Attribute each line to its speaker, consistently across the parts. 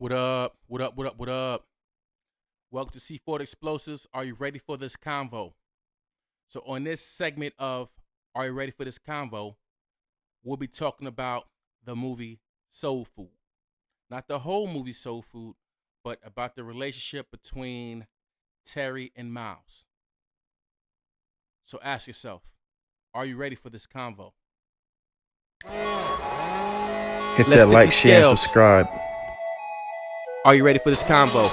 Speaker 1: What up? What up? What up? What up? Welcome to C4 Explosives. Are you ready for this convo? So, on this segment of Are You Ready for This Convo, we'll be talking about the movie Soul Food. Not the whole movie Soul Food, but about the relationship between Teri and Miles. So, ask yourself, are you ready for this convo?
Speaker 2: Hit
Speaker 1: Let's
Speaker 2: that
Speaker 1: tip
Speaker 2: like,
Speaker 1: these
Speaker 2: share, and
Speaker 1: scales.
Speaker 2: subscribe.
Speaker 1: Are you ready for this convo?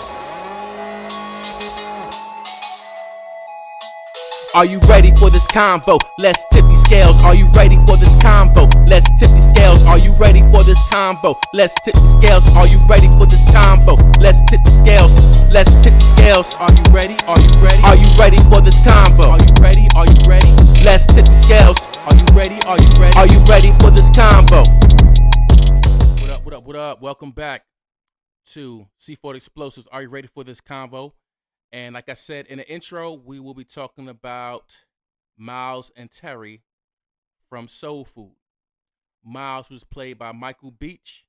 Speaker 1: Are you ready for this combo? Let's tip these scales. Are you ready for this combo? Let's tip these scales. Are you ready for this combo? Let's tip these scales. Are you ready for this combo? Let's tip the scales. Let's tip the scales. Are you ready? Are you ready? Are you ready for this combo? Are you ready? Are you ready? Let's tip the scales. Are you ready? Are you ready? Are you ready for this combo? What up? What up? What up? Welcome back to C4 Explosives. Are you ready for this convo? And like I said in the intro, we will be talking about Miles and Teri from Soul Food. Miles, who's played by Michael Beach,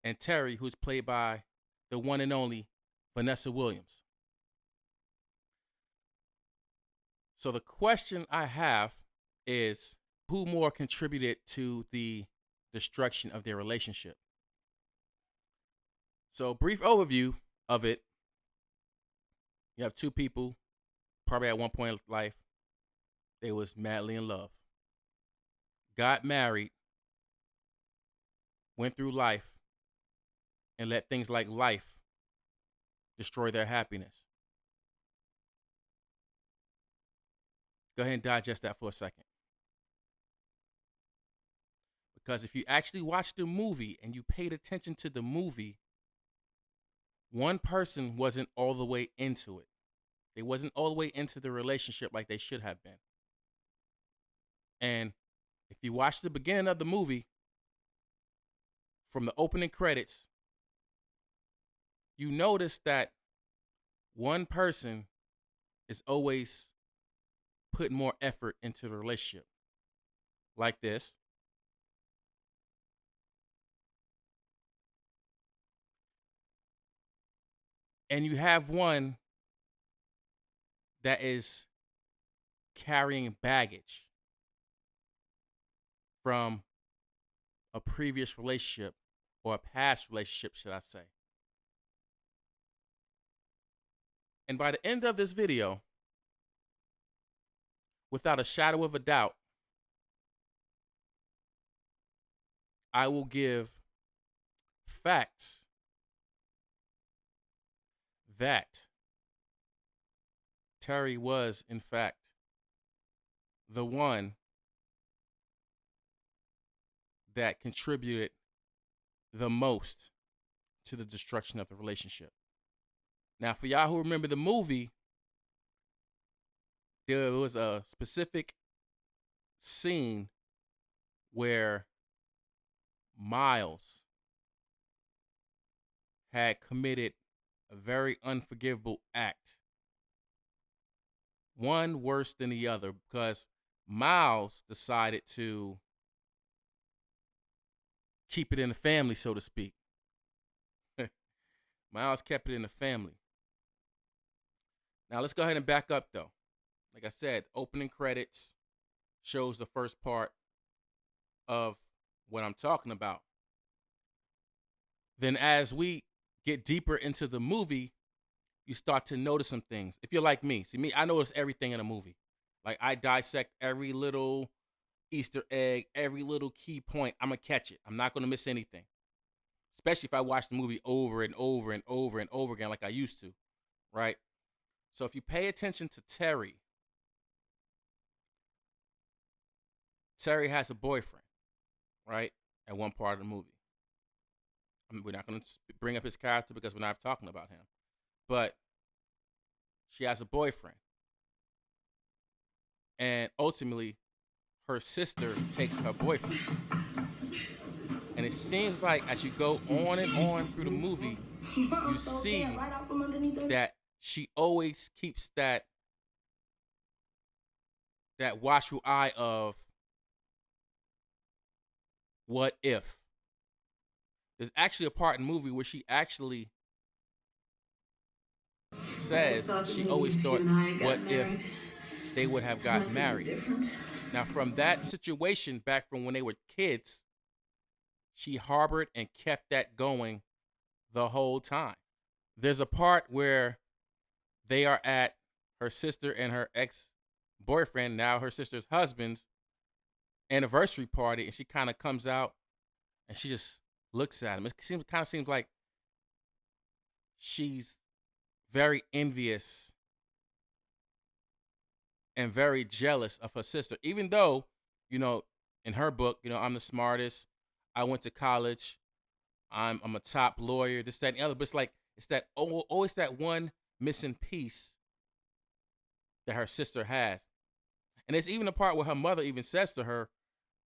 Speaker 1: and Teri, who's played by the one and only Vanessa Williams. So the question I have is, who more contributed to the destruction of their relationship? So, brief overview of it. You have two people, probably at one point in life, they was madly in love. Got married, went through life, and let things like life destroy their happiness. Go ahead and digest that for a second. Because if you actually watched the movie and you paid attention to the movie, one person wasn't all the way into it. They wasn't all the way into the relationship like they should have been. And if you watch the beginning of the movie, from the opening credits, you notice that one person is always putting more effort into the relationship. Like this. And you have one that is carrying baggage from a previous relationship or a past relationship, should I say. And by the end of this video, without a shadow of a doubt, I will give facts that Teri was, in fact, the one that contributed the most to the destruction of the relationship. Now, for y'all who remember the movie, there was a specific scene where Miles had committed a very unforgivable act. One worse than the other, because Miles decided to keep it in the family, so to speak. Miles kept it in the family. Now let's go ahead and back up though. Like I said, opening credits shows the first part of what I'm talking about. Then as we get deeper into the movie, you start to notice some things. If you're like me, see me, I notice everything in a movie. Like I dissect every little Easter egg, every little key point. I'm gonna catch it. I'm not gonna miss anything. Especially if I watch the movie over and over and over and over again like I used to, right? So if you pay attention to Teri, Teri has a boyfriend, right? At one part of the movie. I mean, we're not going to bring up his character because we're not talking about him. But she has a boyfriend. And ultimately, her sister takes her boyfriend. And it seems like as you go on and on through the movie, you see that she always keeps that watchful eye of what if. There's actually a part in the movie where she actually
Speaker 2: I just
Speaker 1: says
Speaker 2: thought that
Speaker 1: she
Speaker 2: maybe
Speaker 1: always
Speaker 2: if you
Speaker 1: thought,
Speaker 2: and I
Speaker 1: what
Speaker 2: got
Speaker 1: if
Speaker 2: married,
Speaker 1: they would have got
Speaker 2: life would be
Speaker 1: married?
Speaker 2: different.
Speaker 1: Now, from that situation back from when they were kids, she harbored and kept that going the whole time. There's a part where they are at her sister and her ex boyfriend, now her sister's husband's anniversary party, and she kind of comes out and she just looks at him. It kind of seems like she's very envious and very jealous of her sister, even though, you know, in her book, I'm the smartest. I went to college. I'm a top lawyer. This, that, and the other. But it's that always that one missing piece that her sister has. And it's even a part where her mother even says to her,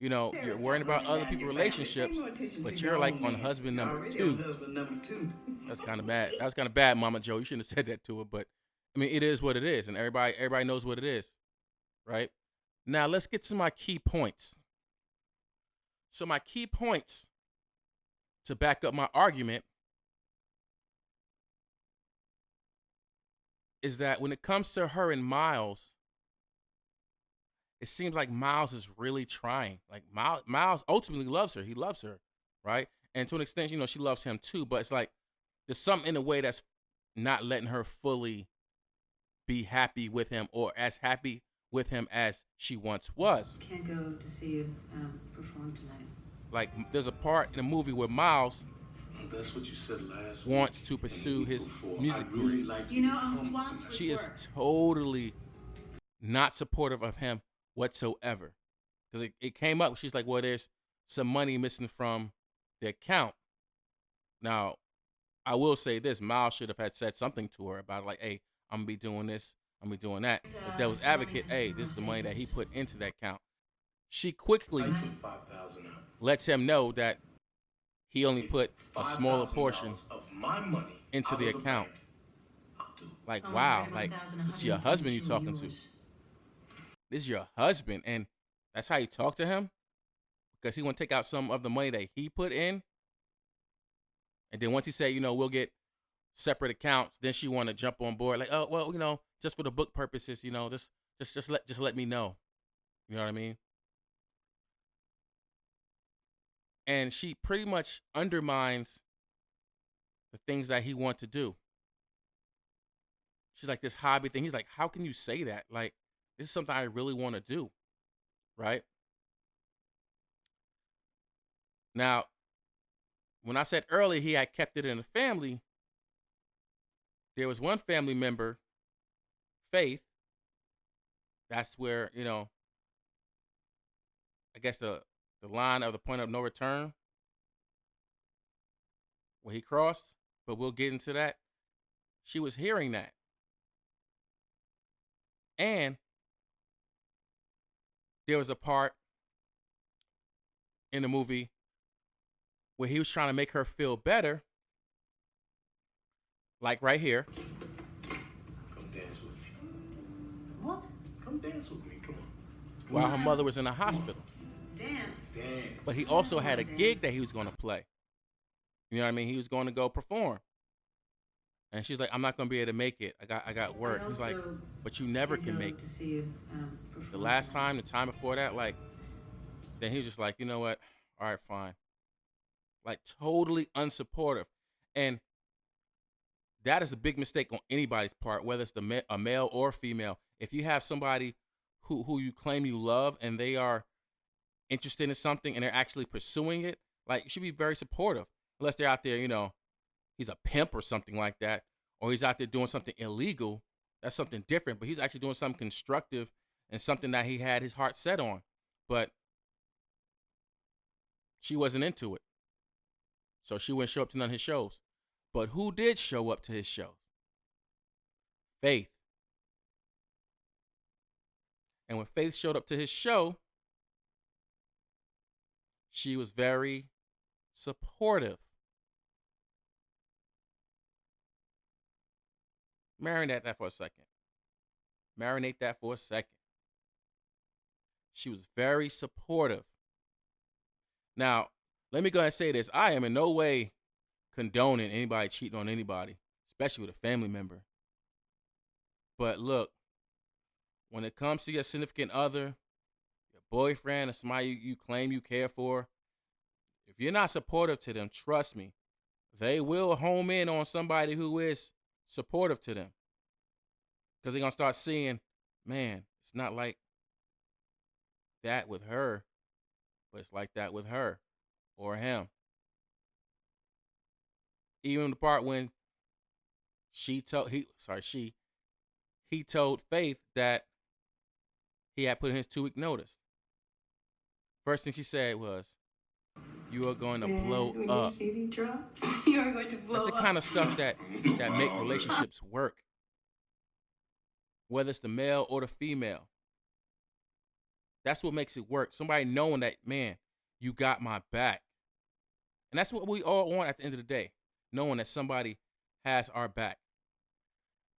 Speaker 1: you're
Speaker 2: Sarah,
Speaker 1: worrying
Speaker 2: stop
Speaker 1: about
Speaker 2: running
Speaker 1: other
Speaker 2: down your
Speaker 1: people's
Speaker 2: family. Pay
Speaker 1: relationships,
Speaker 2: more attention to
Speaker 1: but
Speaker 2: your
Speaker 1: you're like
Speaker 2: own
Speaker 1: on
Speaker 2: man.
Speaker 1: husband
Speaker 2: You're
Speaker 1: number
Speaker 2: already on
Speaker 1: two.
Speaker 2: husband number two.
Speaker 1: That's kind of bad. That was kind of bad, Mama Joe. You shouldn't have said that to her, but I mean, it is what it is, and everybody knows what it is, right? Now let's get to my key points. So my key points to back up my argument is that when it comes to her and Miles, it seems like Miles is really trying. Like Miles ultimately loves her. He loves her, right? And to an extent, she loves him too. But it's like there's something in a way that's not letting her fully be happy with him or as happy with him as she once was.
Speaker 2: Can't go to see you perform tonight.
Speaker 1: Like there's a part in the movie where Miles
Speaker 3: That's what you said last
Speaker 1: wants
Speaker 3: week
Speaker 1: to
Speaker 3: and the
Speaker 1: pursue
Speaker 3: week
Speaker 1: his
Speaker 3: before. I
Speaker 1: music
Speaker 3: really
Speaker 1: career.
Speaker 3: like
Speaker 2: You know,
Speaker 3: to
Speaker 2: I'm
Speaker 3: come
Speaker 2: swamped with
Speaker 1: She is
Speaker 2: work.
Speaker 1: totally not supportive of him whatsoever. Because it came up, she's like, well, there's some money missing from the account. Now, I will say this, Miles should have had said something to her about it, like, hey, I'm going to be doing this, I'm going to be doing that. The devil's
Speaker 2: Some money
Speaker 1: advocate,
Speaker 2: missing
Speaker 1: hey,
Speaker 2: from
Speaker 1: this is
Speaker 2: her
Speaker 1: the money that he
Speaker 2: savings.
Speaker 1: put into that account. She
Speaker 3: I
Speaker 1: quickly
Speaker 3: put 5,000 out.
Speaker 1: lets him know that he only put a smaller
Speaker 3: $5,000
Speaker 1: portion
Speaker 3: of my money
Speaker 1: into
Speaker 3: out
Speaker 1: the
Speaker 3: of the
Speaker 1: account.
Speaker 3: bank. I'll do.
Speaker 1: Like,
Speaker 2: Only
Speaker 1: wow, like,
Speaker 2: 31,000,
Speaker 1: this is your husband you
Speaker 2: 122
Speaker 1: talking to.
Speaker 2: yours.
Speaker 1: This is your husband. And that's how you talk to him? Because he want to take out some of the money that he put in. And then once he said, we'll get separate accounts, then she want to jump on board. Like, oh, well, just for the book purposes, just let me know. You know what I mean? And she pretty much undermines the things that he wants to do. She's like, this hobby thing. He's like, how can you say that? Like, this is something I really want to do. Right? Now, when I said earlier he had kept it in the family, there was one family member, Faith. That's where, I guess the line of the point of no return, where he crossed, but we'll get into that. She was hearing that. And there was a part in the movie where he was trying to make her feel better, like right here,
Speaker 3: Come dance with me.
Speaker 2: What?
Speaker 3: Come dance with me. Come on.
Speaker 1: while her mother was in the hospital.
Speaker 2: Dance.
Speaker 3: Dance.
Speaker 1: But he also had a gig that he was going to play. You know what I mean? He was going to go perform. And she's like, I'm not going to be able to make it. I got work. He's like, but you never can make it.
Speaker 2: To see you perform
Speaker 1: The last
Speaker 2: tonight.
Speaker 1: time, the time before that, like, then he was just like, you know what? All right, fine. Like, totally unsupportive. And that is a big mistake on anybody's part, whether it's a male or female. If you have somebody who you claim you love and they are interested in something and they're actually pursuing it, like, you should be very supportive. Unless they're out there, he's a pimp or something like that, or he's out there doing something illegal. That's something different. But he's actually doing something constructive and something that he had his heart set on. But she wasn't into it. So she wouldn't show up to none of his shows. But who did show up to his show? Faith. And when Faith showed up to his show, she was very supportive. Marinate that for a second. Marinate that for a second. She was very supportive. Now, let me go ahead and say this. I am in no way condoning anybody cheating on anybody, especially with a family member. But look, when it comes to your significant other, your boyfriend, or somebody you claim you care for, if you're not supportive to them, trust me, they will home in on somebody who is supportive to them. Because they're going to start seeing, man, it's not like that with her, but it's like that with her or him. Even the part when he told Faith that he had put in his 2-week notice. First thing she said was, "You are going to blow
Speaker 2: when your
Speaker 1: up."
Speaker 2: CD drops, you're going to blow
Speaker 1: That's the
Speaker 2: up.
Speaker 1: kind of stuff that make relationships work, whether it's the male or the female. That's what makes it work. Somebody knowing that, man, you got my back. And that's what we all want at the end of the day, knowing that somebody has our back.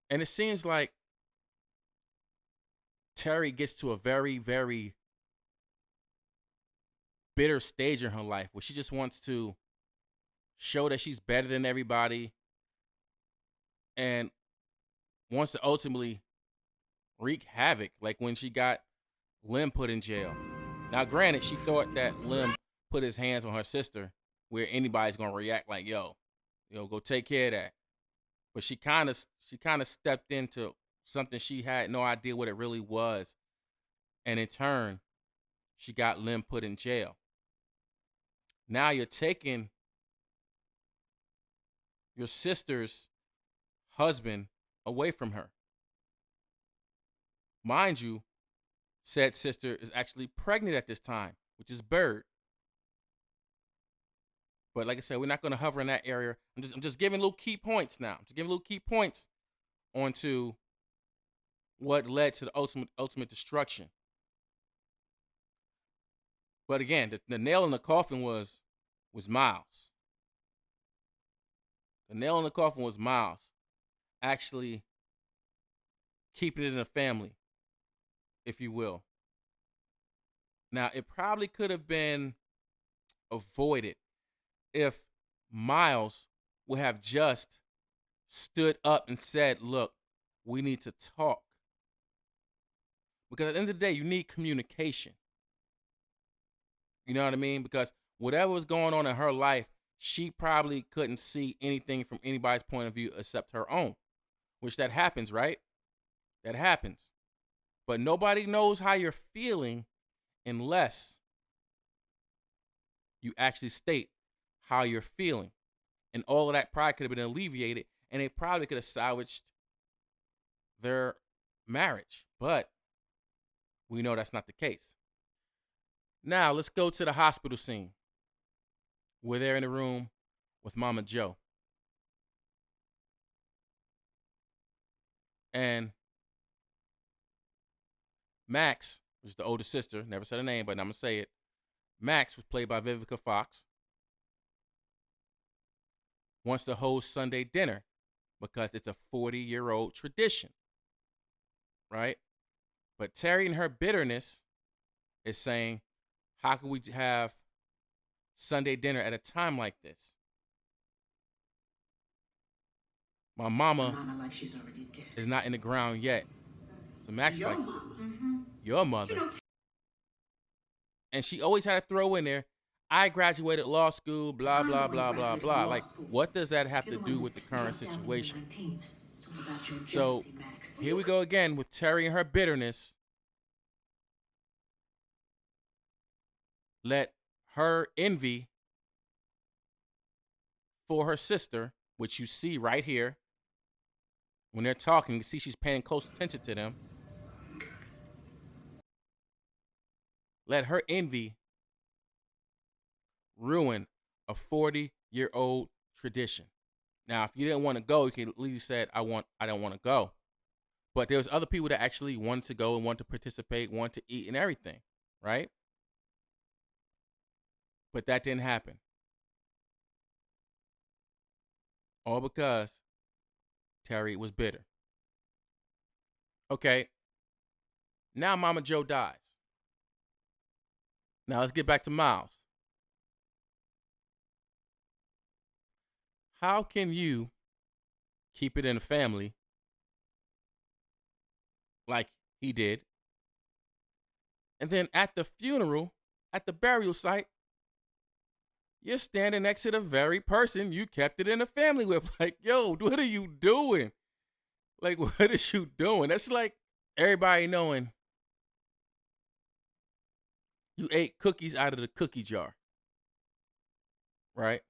Speaker 1: And it seems like Teri gets to a very, very bitter stage in her life where she just wants to show that she's better than everybody and wants to ultimately wreak havoc, like when she got Lim put in jail. Now, granted, she thought that Lim put his hands on her sister where anybody's going to react like, yo, go take care of that. But she kind of stepped into something she had no idea what it really was. And in turn, she got Lim put in jail. Now you're taking your sister's husband away from her. Mind you, said sister is actually pregnant at this time, which is Bird. But like I said, we're not going to hover in that area. I'm just giving little key points now. I'm just giving little key points onto what led to the ultimate destruction. But again, the nail in the coffin was Miles. The nail in the coffin was Miles actually keeping it in the family, if you will. Now, it probably could have been avoided if Miles would have just stood up and said, look, we need to talk. Because at the end of the day, you need communication. You know what I mean? Because whatever was going on in her life, she probably couldn't see anything from anybody's point of view except her own, which that happens, right? That happens. But nobody knows how you're feeling unless you actually state how you're feeling. And all of that probably could have been alleviated, and they probably could have salvaged their marriage. But we know that's not the case. Now, let's go to the hospital scene. We're there in the room with Mama Joe. And Max, which is the older sister, never said her name, but I'm going to say it. Max was played by Vivica Fox. Wants to host Sunday dinner because it's a 40-year-old tradition, right? But Teri, in her bitterness, is saying, how can we have Sunday dinner at a time like this? My mama
Speaker 2: like she's already dead.
Speaker 1: is not in the ground yet. So Max is
Speaker 2: Your
Speaker 1: like,
Speaker 2: mama. Mm-hmm.
Speaker 1: your mother. And she always had to throw in there, I graduated law school, blah, blah, blah, blah, blah. Like, what does that have to do with the current situation? So here we go again with Teri and her bitterness. Let her envy for her sister, which you see right here. When they're talking, you see she's paying close attention to them. Let her envy ruin a 40-year-old tradition. Now, if you didn't want to go, you could at least said, I don't want to go. But there was other people that actually wanted to go and wanted to participate, wanted to eat and everything, right? But that didn't happen. All because Teri was bitter. Okay. Now Mama Joe dies. Now let's get back to Miles. How can you keep it in the family like he did, and then at the funeral, at the burial site, you're standing next to the very person you kept it in the family with? Like, yo, what are you doing? Like, what is you doing? That's like everybody knowing you ate cookies out of the cookie jar, right?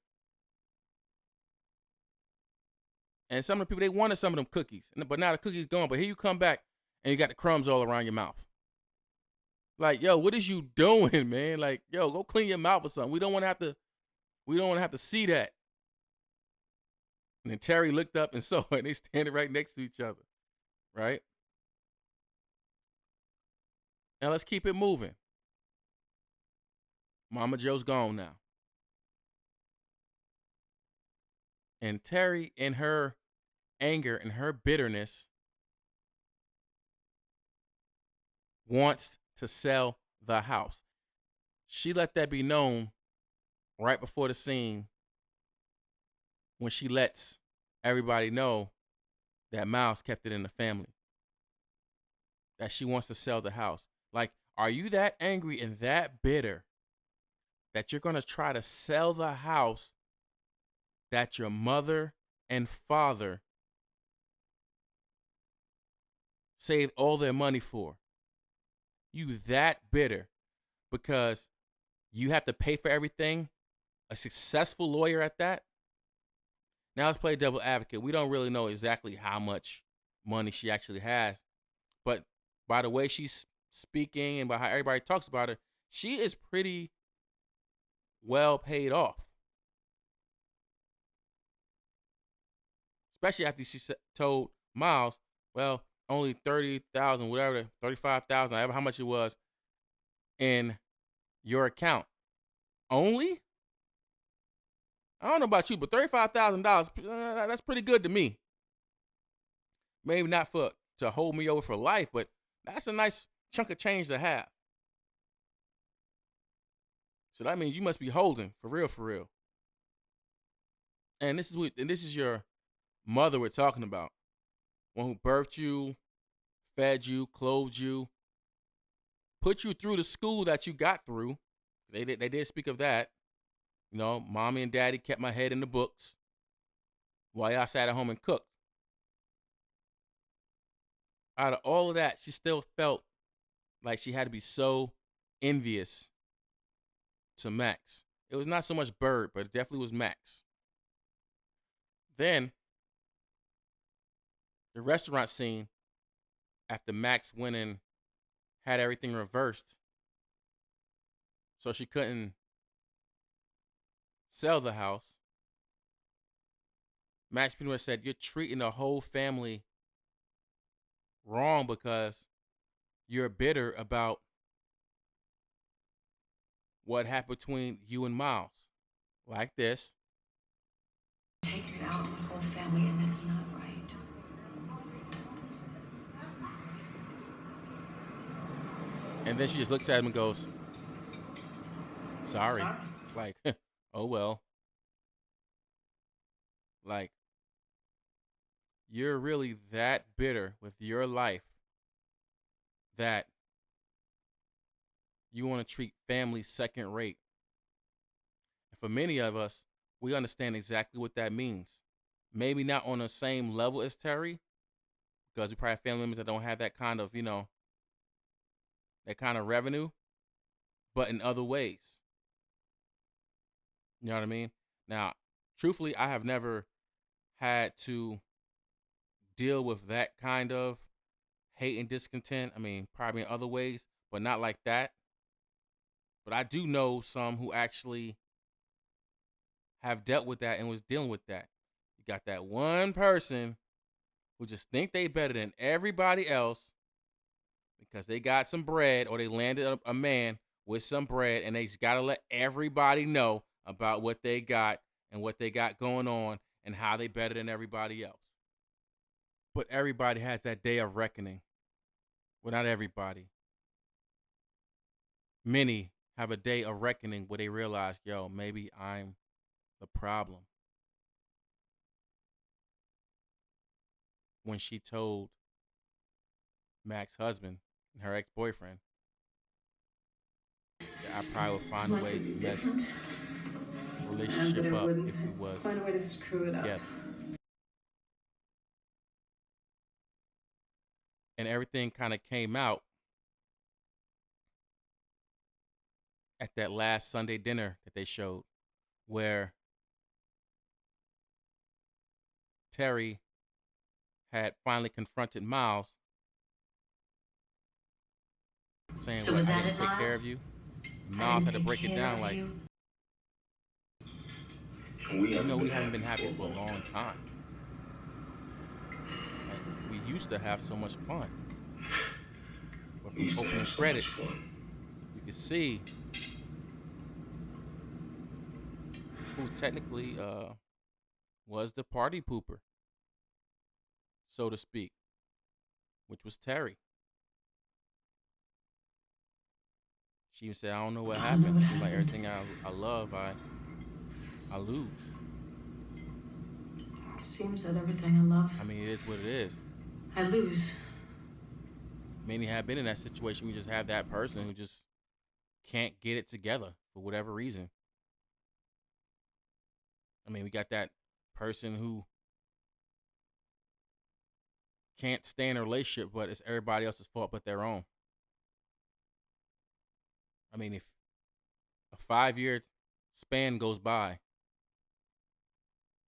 Speaker 1: And some of the people, they wanted some of them cookies, but now the cookies gone. But here you come back and you got the crumbs all around your mouth. Like, yo, what is you doing, man? Like, yo, go clean your mouth or something. We don't want to have to see that. And then Teri looked up and saw it, and they standing right next to each other, right? Now let's keep it moving. Mama Joe's gone now. And Teri, in her anger and her bitterness, wants to sell the house. She let that be known right before the scene when she lets everybody know that Miles kept it in the family, that she wants to sell the house. Like, are you that angry and that bitter that you're going to try to sell the house that your mother and father saved all their money for? You that bitter because you have to pay for everything? A successful lawyer at that? Now let's play devil advocate. We don't really know exactly how much money she actually has, but by the way she's speaking and by how everybody talks about her, she is pretty well paid off. Especially after she told Miles, well, only 30,000, whatever, 35,000, however how much it was in your account. Only? I don't know about you, but $35,000, that's pretty good to me. Maybe not to hold me over for life, but that's a nice chunk of change to have. So that means you must be holding for real, for real. And this is your mother we're talking about. One who birthed you, fed you, clothed you, put you through the school that you got through. They did speak of that. You know, mommy and daddy kept my head in the books while y'all sat at home and cooked. Out of all of that, she still felt like she had to be so envious to Max. It was not so much Bird, but it definitely was Max. Then, the restaurant scene, after Max went and had everything reversed, so she couldn't sell the house, Max pretty much said, you're treating the whole family wrong because you're bitter about what happened between you and Miles. Like this.
Speaker 2: Take it out on the whole family, and that's not right.
Speaker 1: And then she just looks at him and goes, sorry. Like, oh well. Like, you're really that bitter with your life that you want to treat family second rate. And for many of us, we understand exactly what that means. Maybe not on the same level as Teri, because we probably have family members that don't have that kind of, that kind of revenue, but in other ways. You know what I mean? Now, truthfully, I have never had to deal with that kind of hate and discontent. I mean, probably in other ways, but not like that. But I do know some who actually have dealt with that and was dealing with that. You got that one person who just think they better than everybody else because they got some bread or they landed a man with some bread, and they just got to let everybody know about what they got and what they got going on and how they better than everybody else. But everybody has that day of reckoning. Well, not everybody. Many have a day of reckoning where they realize, yo, maybe I'm the problem. when she told Mac's husband and her ex-boyfriend that I probably would find a
Speaker 2: Life
Speaker 1: way
Speaker 2: would
Speaker 1: to
Speaker 2: be
Speaker 1: mess
Speaker 2: different.
Speaker 1: the
Speaker 2: And that
Speaker 1: relationship
Speaker 2: it
Speaker 1: up
Speaker 2: wouldn't
Speaker 1: if we was
Speaker 2: find a way to screw it up.
Speaker 1: together. And everything kind of came out at that last Sunday dinner that they showed, where Teri had finally confronted Miles, saying,
Speaker 2: So
Speaker 1: "What?
Speaker 2: was
Speaker 1: I
Speaker 2: that
Speaker 1: didn't
Speaker 2: it,
Speaker 1: take care
Speaker 2: Miles?
Speaker 1: of you."
Speaker 2: I
Speaker 1: Miles
Speaker 2: didn't
Speaker 1: had to
Speaker 2: take
Speaker 1: break it
Speaker 2: care
Speaker 1: down
Speaker 2: of
Speaker 1: like,
Speaker 2: you.
Speaker 3: And we
Speaker 1: we haven't been happy for a long time. Like, we used to have so much fun. But
Speaker 3: We
Speaker 1: from
Speaker 3: used to
Speaker 1: opening
Speaker 3: have so much
Speaker 1: credits,
Speaker 3: fun.
Speaker 1: you could see who technically was the party pooper, so to speak, which was Teri. She even said, "I don't know what
Speaker 2: I don't know
Speaker 1: happened."
Speaker 2: what
Speaker 1: She was like,
Speaker 2: happened.
Speaker 1: "Everything I love, I lose."
Speaker 2: Seems that everything I love,
Speaker 1: I mean, it is what it is.
Speaker 2: I lose.
Speaker 1: Many have been in that situation. We just have that person who just can't get it together for whatever reason. I mean, we got that person who can't stay in a relationship, but it's everybody else's fault but their own. I mean, if a 5-year span goes by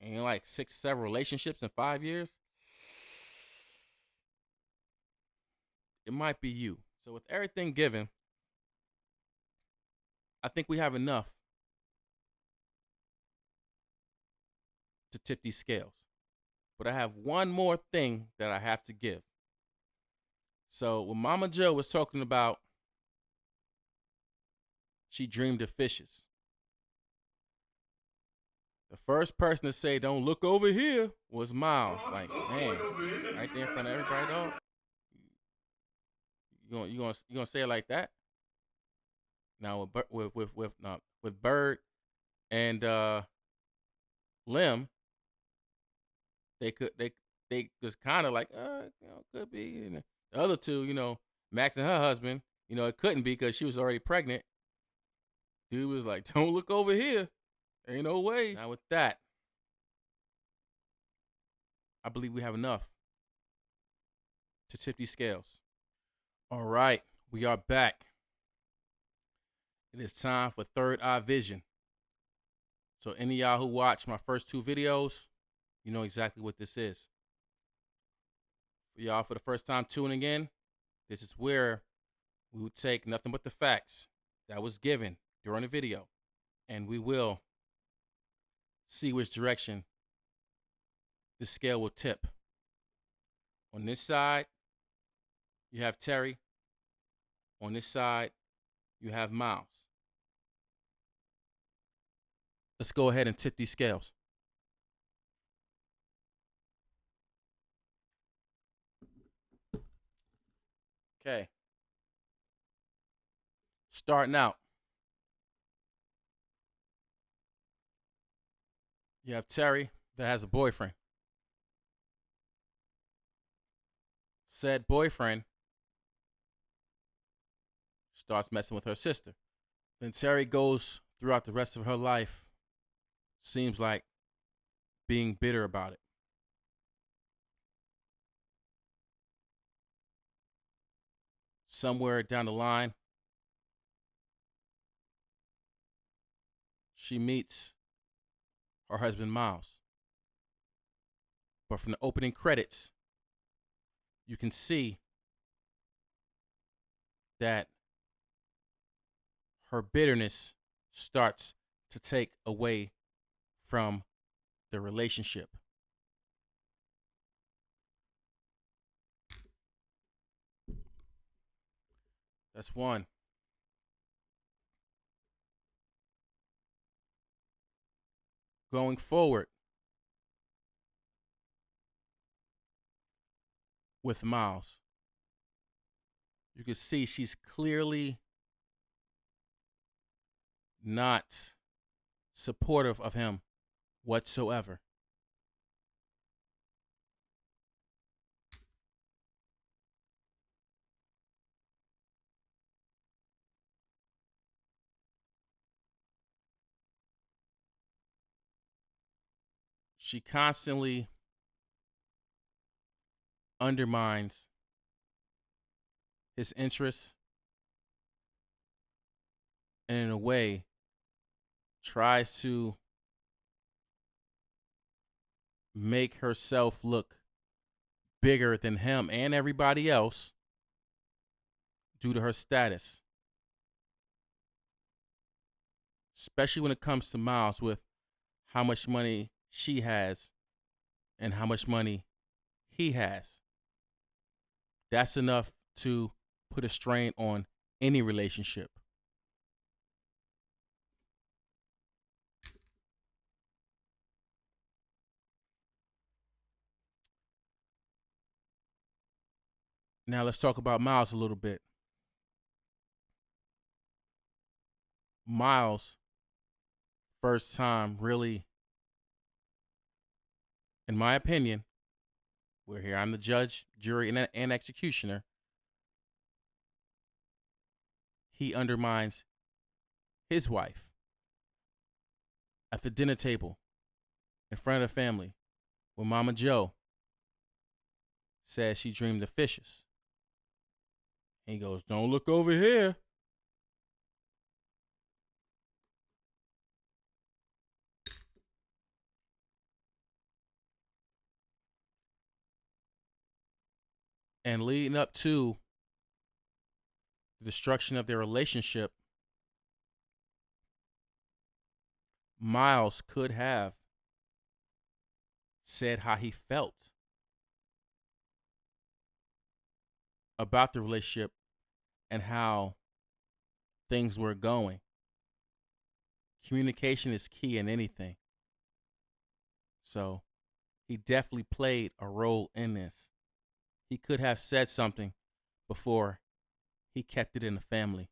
Speaker 1: and you're like 6, 7 relationships in 5 years, it might be you. So with everything given, I think we have enough to tip these scales. But I have one more thing that I have to give. So when Mama Joe was talking about she dreamed of fishes, the first person to say "don't look over here" was Miles. Like, man, right there in front of everybody, dog. You gonna say it like that? Now with Bird and Lim, they was kind of like, could be. And the other two, Max and her husband, it couldn't be because she was already pregnant. Dude was like, "Don't look over here. Ain't no way." Now with that, I believe we have enough to tip these scales. All right, we are back. It is time for Third Eye Vision. So any of y'all who watched my first 2 videos, you know exactly what this is. For y'all for the first time tuning in, this is where we would take nothing but the facts that was given during the video, and we will see which direction the scale will tip. On this side, you have Teri. On this side, you have Miles. Let's go ahead and tip these scales. Okay. Starting out, you have Teri that has a boyfriend. Said boyfriend starts messing with her sister. Then Teri goes throughout the rest of her life, seems like being bitter about it. Somewhere down the line, she meets her husband Miles. But from the opening credits, you can see that her bitterness starts to take away from the relationship. That's one. Going forward with Miles, you can see she's clearly not supportive of him whatsoever. she constantly undermines his interests and, in a way, tries to make herself look bigger than him and everybody else due to her status. Especially when it comes to Miles, with how much money she has and how much money he has. That's enough to put a strain on any relationship. Now let's talk about Miles a little bit. Miles, first time really, in my opinion, we're here, I'm the judge, jury, and executioner. He undermines his wife at the dinner table in front of the family when Mama Joe says she dreamed of fishes. And he goes, "Don't look over here." And leading up to the destruction of their relationship, Miles could have said how he felt about the relationship and how things were going. Communication is key in anything. So he definitely played a role in this. He could have said something before he kept it in the family.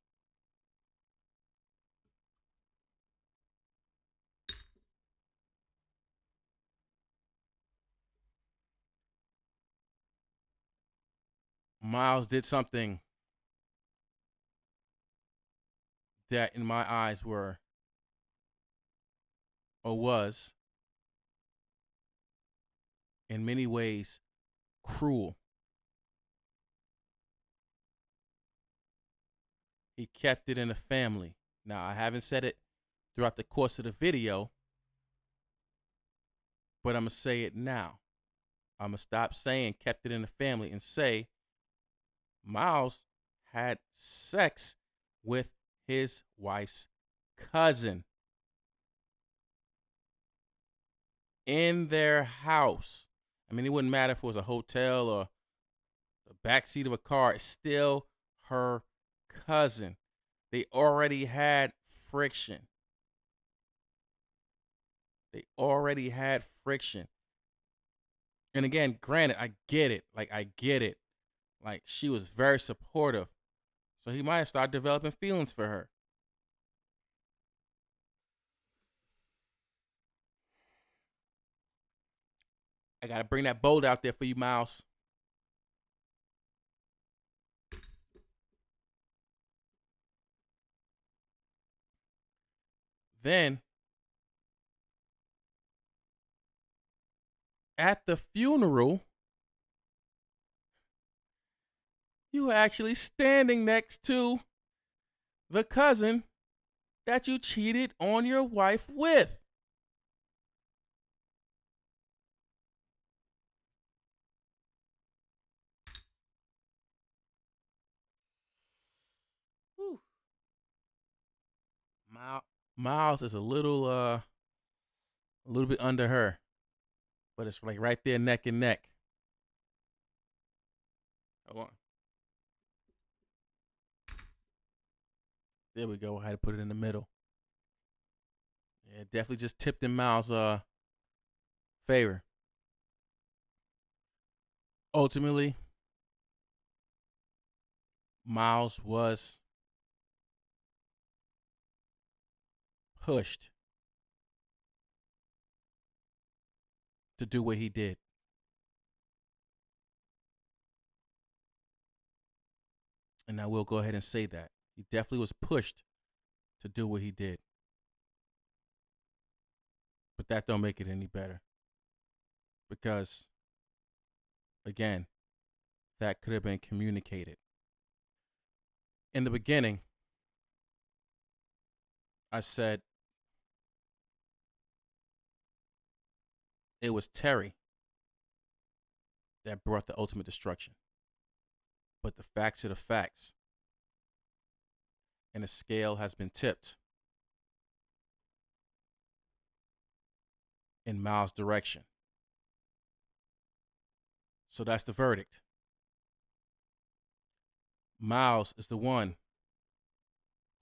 Speaker 1: Miles did something that in my eyes were or was in many ways cruel. He kept it in the family. Now, I haven't said it throughout the course of the video, but I'm going to say it now. I'm going to stop saying kept it in the family and say Miles had sex with his wife's cousin in their house. I mean, it wouldn't matter if it was a hotel or the backseat of a car. It's still her cousin. They already had friction. And again, granted, I get it. Like, she was very supportive. So he might have started developing feelings for her. I got to bring that bold out there for you, Miles. Then, at the funeral, you were actually standing next to the cousin that you cheated on your wife with. Whew. Miles is a little bit under her, but it's like right there, neck and neck. Hold on. There we go. I had to put it in the middle. Yeah, definitely just tipped in Miles' favor. Ultimately, Miles was pushed to do what he did. And I will go ahead and say that. He definitely was pushed to do what he did. But that don't make it any better. because, again, that could have been communicated. In the beginning, I said it was Teri that brought the ultimate destruction. But the facts are the facts. And the scale has been tipped in Miles' direction. So that's the verdict. Miles is the one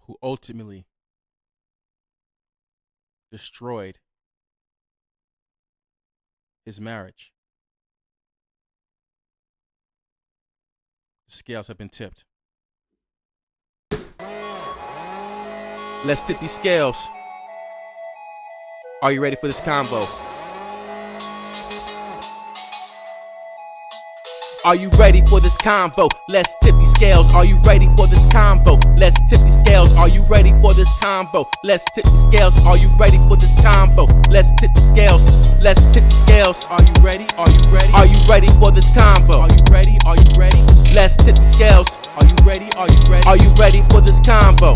Speaker 1: who ultimately destroyed his marriage. The scales have been tipped. Let's tip these scales. Are you ready for this combo? Are you ready for this combo? Let's tip these scales. Are you ready for this combo? Let's tip these scales. Are you ready for this combo? Let's tip these scales. Are you ready for this combo? Let's tip the scales. Let's tip the scales. Are you ready? Are you ready? Are you ready for this combo? Are you ready? Are you ready? Let's tip the scales. Are you ready? Are you ready? Are you ready for this combo?